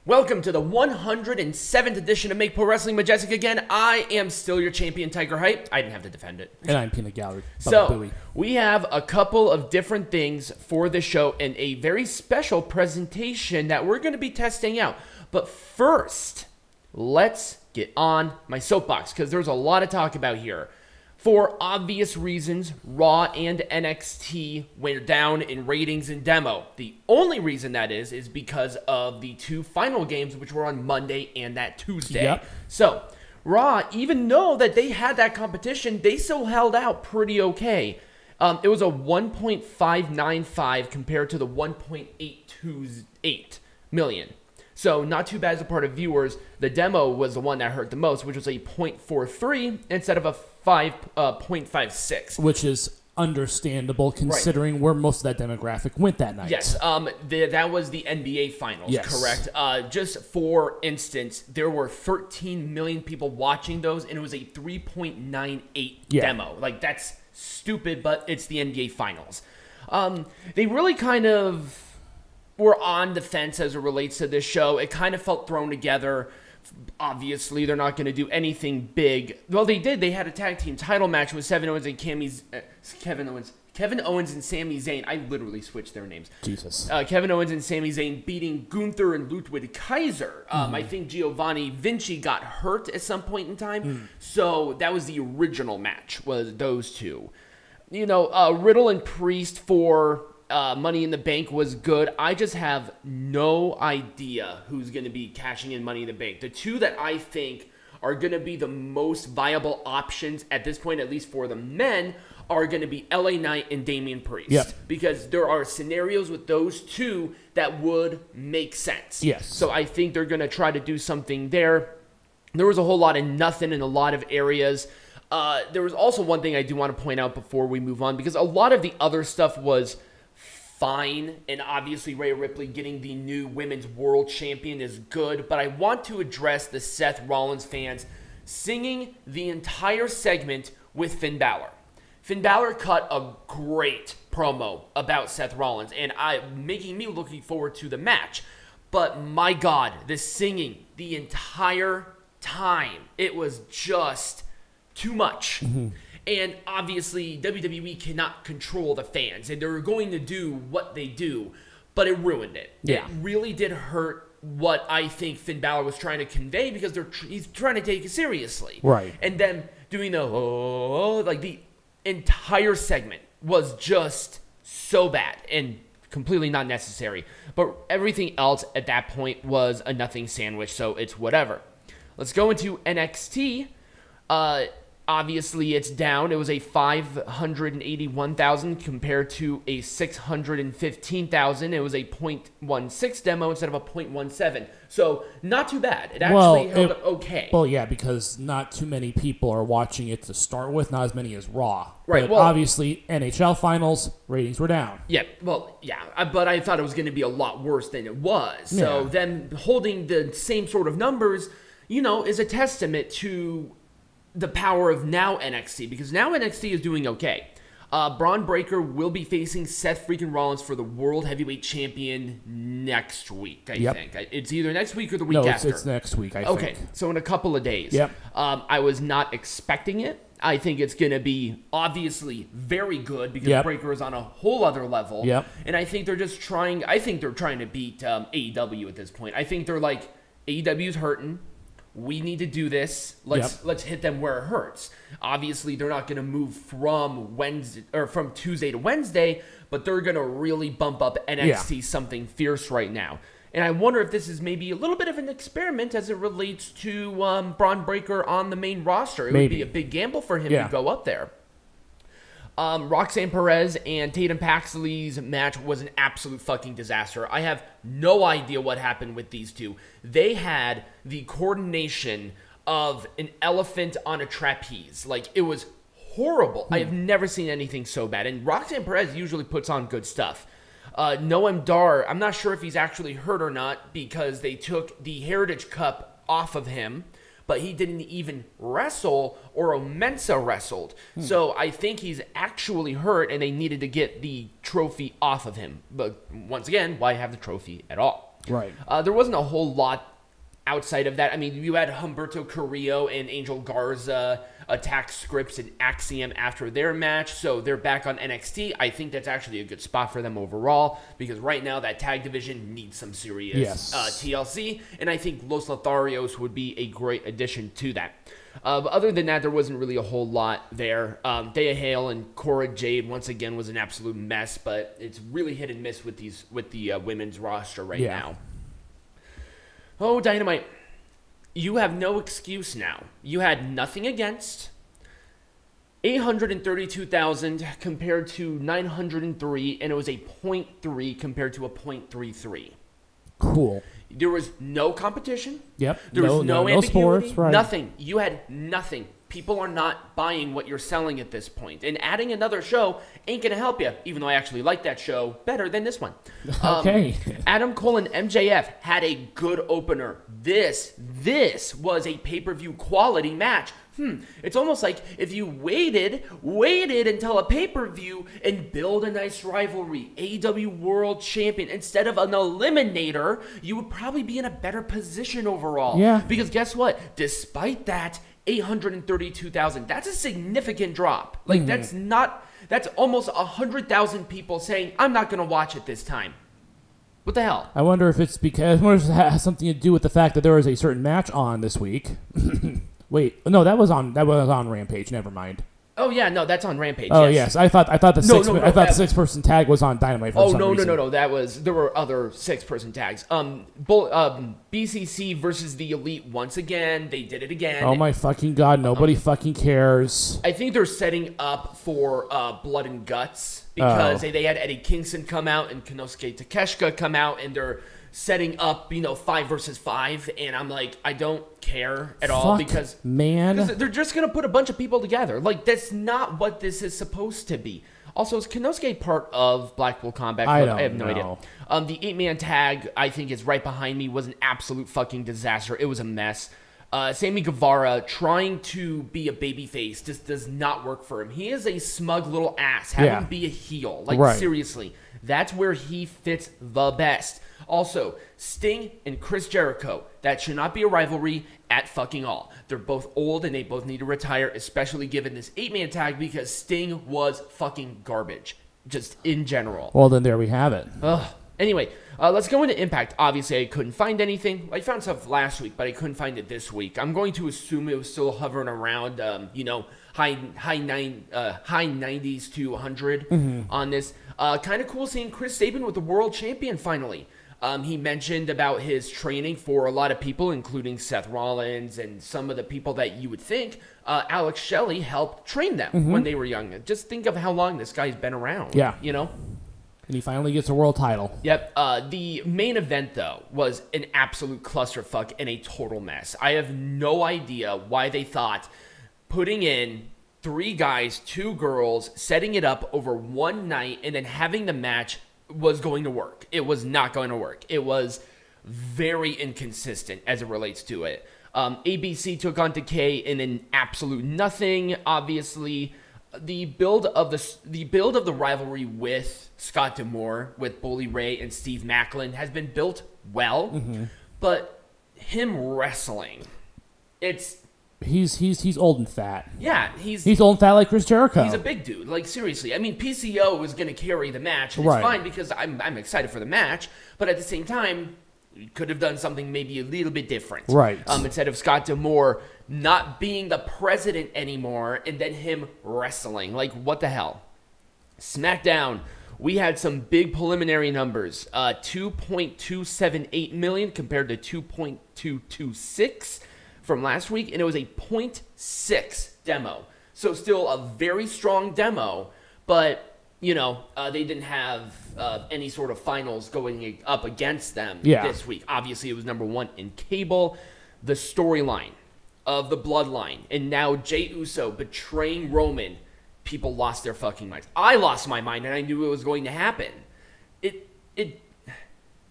Welcome to the 107th edition of Make Pro Wrestling Majestic again. I am still your champion, Tigerhite. I didn't have to defend it. And I'm Peanut Gallery. So, we have a couple of different things for the show and a very special presentation that we're going to be testing out. But first, let's get on my soapbox because there's a lot to talk about here. For obvious reasons, Raw and NXT went down in ratings and demo. The only reason that is because of the two final games, which were on Monday and that Tuesday. Yep. So, Raw, even though that they had that competition, they still held out pretty okay. It was a 1.595 compared to the 1.828 million. So, not too bad as a part of viewers. The demo was the one that hurt the most, which was a 0.43 instead of a 5.56. Which is understandable considering where most of that demographic went that night. Yes, that was the NBA Finals, correct? Just for instance, there were 13 million people watching those, and it was a 3.98 demo. Like, that's stupid, but it's the NBA Finals. They really kind of were on the fence as it relates to this show. It kind of felt thrown together. Obviously, they're not going to do anything big. Well, they did. They had a tag team title match with Kevin Owens and Sami Zayn. I literally switched their names. Jesus. Kevin Owens and Sami Zayn beating Gunther and Ludwig Kaiser. I think Giovanni Vinci got hurt at some point in time. So that was the original match, was those two. You know, Riddle and Priest for Money in the Bank was good. I just have no idea who's going to be cashing in Money in the Bank. The two that I think are going to be the most viable options at this point, at least for the men, are going to be LA Knight and Damian Priest. Yep. Because there are scenarios with those two that would make sense. Yes. So I think they're going to try to do something there. There was a whole lot of nothing in a lot of areas. There was also one thing I do want to point out before we move on, because a lot of the other stuff was fine, and obviously Rhea Ripley getting the new women's world champion is good, but I want to address the Seth Rollins fans singing the entire segment with Finn Balor. Finn Balor cut a great promo about Seth Rollins, and making me looking forward to the match, but my God, the singing the entire time, it was just too much. And obviously, WWE cannot control the fans, and they're going to do what they do, but it ruined it. Yeah. It really did hurt what I think Finn Balor was trying to convey, because he's trying to take it seriously. Right. And then doing the entire segment was just so bad and completely not necessary. But everything else at that point was a nothing sandwich, so it's whatever. Let's go into NXT. Obviously, it's down. It was a 581,000 compared to a 615,000. It was a 0.16 demo instead of a 0.17. So, not too bad. It actually held up okay. Well, yeah, because not too many people are watching it to start with. Not as many as Raw. Right. But obviously, NHL Finals, ratings were down. Yeah, well, yeah. But I thought it was going to be a lot worse than it was. So, them holding the same sort of numbers, is a testament to the power of now NXT, because now NXT is doing okay. Braun Breaker will be facing Seth freaking Rollins for the World Heavyweight Champion next week, I think. It's either next week or the week after. No, it's next week, I think. Okay, so in a couple of days. Yep. I was not expecting it. I think it's going to be obviously very good, because Breaker is on a whole other level. Yep. And I think they're just trying to beat AEW at this point. I think they're like, AEW's hurting. We need to do this. Let's hit them where it hurts. Obviously, they're not going to move from Tuesday to Wednesday, but they're going to really bump up NXT something fierce right now. And I wonder if this is maybe a little bit of an experiment as it relates to Braun Breaker on the main roster. It would be a big gamble for him to go up there. Roxanne Perez and Tatum Paxley's match was an absolute fucking disaster. I have no idea what happened with these two. They had the coordination of an elephant on a trapeze. Like, it was horrible. I have never seen anything so bad. And Roxanne Perez usually puts on good stuff. Noam Dar, I'm not sure if he's actually hurt or not, because they took the Heritage Cup off of him, but he didn't even wrestle, or Omensa wrestled. So I think he's actually hurt, and they needed to get the trophy off of him. But once again, why have the trophy at all? Right. There wasn't a whole lot outside of that. I mean, you had Humberto Carrillo and Angel Garza attack Scripps and Axiom after their match, so they're back on NXT. I think that's actually a good spot for them overall, because right now that tag division needs some serious TLC, and I think Los Lotharios would be a great addition to that. But other than that, there wasn't really a whole lot there. Thea Hale and Cora Jade once again was an absolute mess, but it's really hit and miss with the women's roster right now. Oh, Dynamite, you have no excuse now. You had nothing against. 832,000 compared to 903, and it was a 0.3 compared to a 0.33. Cool. There was no competition. Yep. There was no ambiguity. Sports, right. Nothing. You had nothing. People are not buying what you're selling at this point. And adding another show ain't going to help you, even though I actually like that show better than this one. Okay. Adam Cole and MJF had a good opener. This was a pay-per-view quality match. It's almost like if you waited until a pay-per-view and build a nice rivalry, AEW World Champion, instead of an eliminator, you would probably be in a better position overall. Yeah. Because guess what? Despite that, 832,000, that's a significant drop. Like, that's almost 100,000 people saying, I'm not going to watch it this time. What the hell? I wonder if it has something to do with the fact that there was a certain match on this week. Wait, no, that was on Rampage. Never mind. Oh yeah, no, that's on Rampage. Oh yes, I thought the six-person tag was on Dynamite. For some reason. No. There were other 6-person tags. BCC versus the Elite once again. They did it again. Oh my fucking god! Nobody fucking cares. I think they're setting up for Blood and Guts because they had Eddie Kingston come out and Konosuke Takeshita come out, and they're setting up 5 versus 5, and I'm like, I don't care at all because they're just gonna put a bunch of people together. Like, that's not what this is supposed to be. Also, is Konosuke part of Blackpool Combat Club? I have no idea. The 8-man tag, I think, is right behind me, was an absolute fucking disaster. It was a mess. Sammy Guevara trying to be a babyface just does not work for him. He is a smug little ass. Have him be a heel. Like, seriously. That's where he fits the best. Also, Sting and Chris Jericho. That should not be a rivalry at fucking all. They're both old and they both need to retire, especially given this 8-man tag, because Sting was fucking garbage. Just in general. Well, then there we have it. Anyway, let's go into Impact. Obviously, I couldn't find anything. I found stuff last week, but I couldn't find it this week. I'm going to assume it was still hovering around, high 90s to 100 on this. Kind of cool seeing Chris Sabin with the World Champion finally. He mentioned about his training for a lot of people, including Seth Rollins and some of the people that you would think Alex Shelley helped train them when they were young. Just think of how long this guy's been around. Yeah. And he finally gets a world title. Yep. The main event, though, was an absolute clusterfuck and a total mess. I have no idea why they thought putting in 3 guys, 2 girls, setting it up over one night, and then having the match was going to work. It was not going to work. It was very inconsistent as it relates to it. ABC took on Decay in an absolute nothing. Obviously, the build of the rivalry with Scott D'Amore, with Bully Ray and Steve Macklin has been built well, but him wrestling, He's old and fat. Yeah, he's old and fat like Chris Jericho. He's a big dude. Like, seriously. I mean, PCO is going to carry the match, and it's fine because I'm excited for the match. But at the same time, you could have done something maybe a little bit different. Right. Instead of Scott D'Amore not being the president anymore and then him wrestling. Like, what the hell? SmackDown. We had some big preliminary numbers. 2.278 million compared to 2.226 from last week, and it was a 0.6 demo. So still a very strong demo, but, they didn't have any sort of finals going up against them this week. Obviously, it was number 1 in cable. The storyline of the Bloodline, and now Jey Uso betraying Roman, people lost their fucking minds. I lost my mind, and I knew it was going to happen.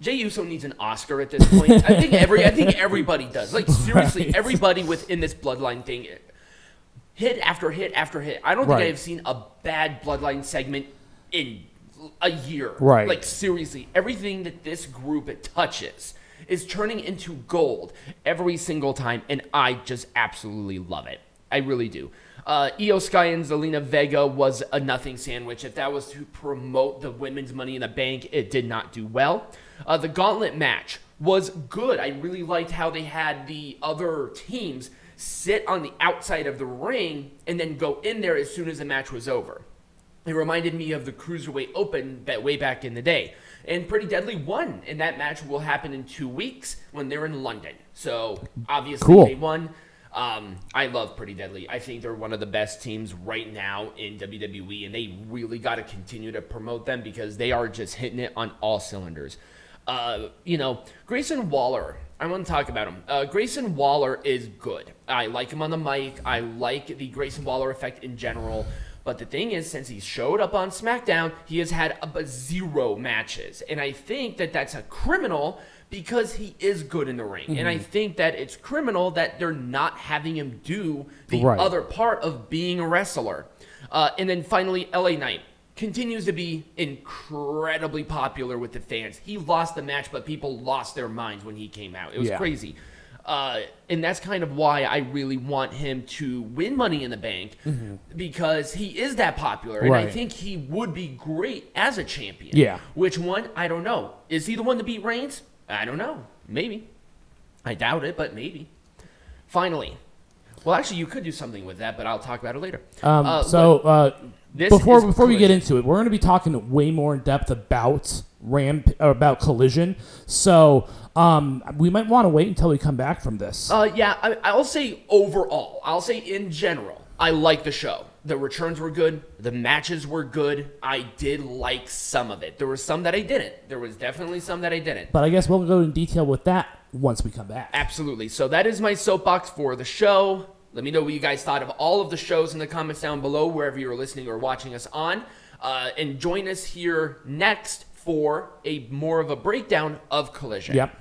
Jey Uso needs an Oscar at this point. I think everybody does. Like, seriously, everybody within this Bloodline thing, hit after hit after hit. I don't think I have seen a bad Bloodline segment in a year. Right. Like, seriously, everything that this group touches is turning into gold every single time, and I just absolutely love it. I really do. Io Sky and Zelina Vega was a nothing sandwich. If that was to promote the women's Money in the Bank, it did not do well. The gauntlet match was good. I really liked how they had the other teams sit on the outside of the ring and then go in there as soon as the match was over. It reminded me of the Cruiserweight Open way back in the day. And Pretty Deadly won, and that match will happen in 2 weeks when they're in London. So, obviously, they won. I love Pretty Deadly. I think they're one of the best teams right now in WWE, and they really got to continue to promote them because they are just hitting it on all cylinders. Grayson Waller, I want to talk about him. Grayson Waller is good. I like him on the mic. I like the Grayson Waller effect in general. But the thing is, since he showed up on SmackDown, he has had 0 matches. And I think that that's a criminal because he is good in the ring. Mm-hmm. And I think that it's criminal that they're not having him do the other part of being a wrestler. And then finally, LA Knight continues to be incredibly popular with the fans. He lost the match, but people lost their minds when he came out. It was crazy. And that's kind of why I really want him to win Money in the Bank because he is that popular. And I think he would be great as a champion. Yeah. Which one? I don't know. Is he the one to beat Reigns? I don't know. Maybe. I doubt it, but maybe. Finally. Well, actually, you could do something with that, but I'll talk about it later. Before we get into it, we're going to be talking way more in depth about Collision. So we might want to wait until we come back from this. I'll say overall. I'll say in general, I like the show. The returns were good. The matches were good. I did like some of it. There were some that I didn't. There was definitely some that I didn't. But I guess we'll go in detail with that once we come back. Absolutely. So that is my soapbox for the show. Let me know what you guys thought of all of the shows in the comments down below, wherever you're listening or watching us on. And join us here next for more of a breakdown of Collision. Yep.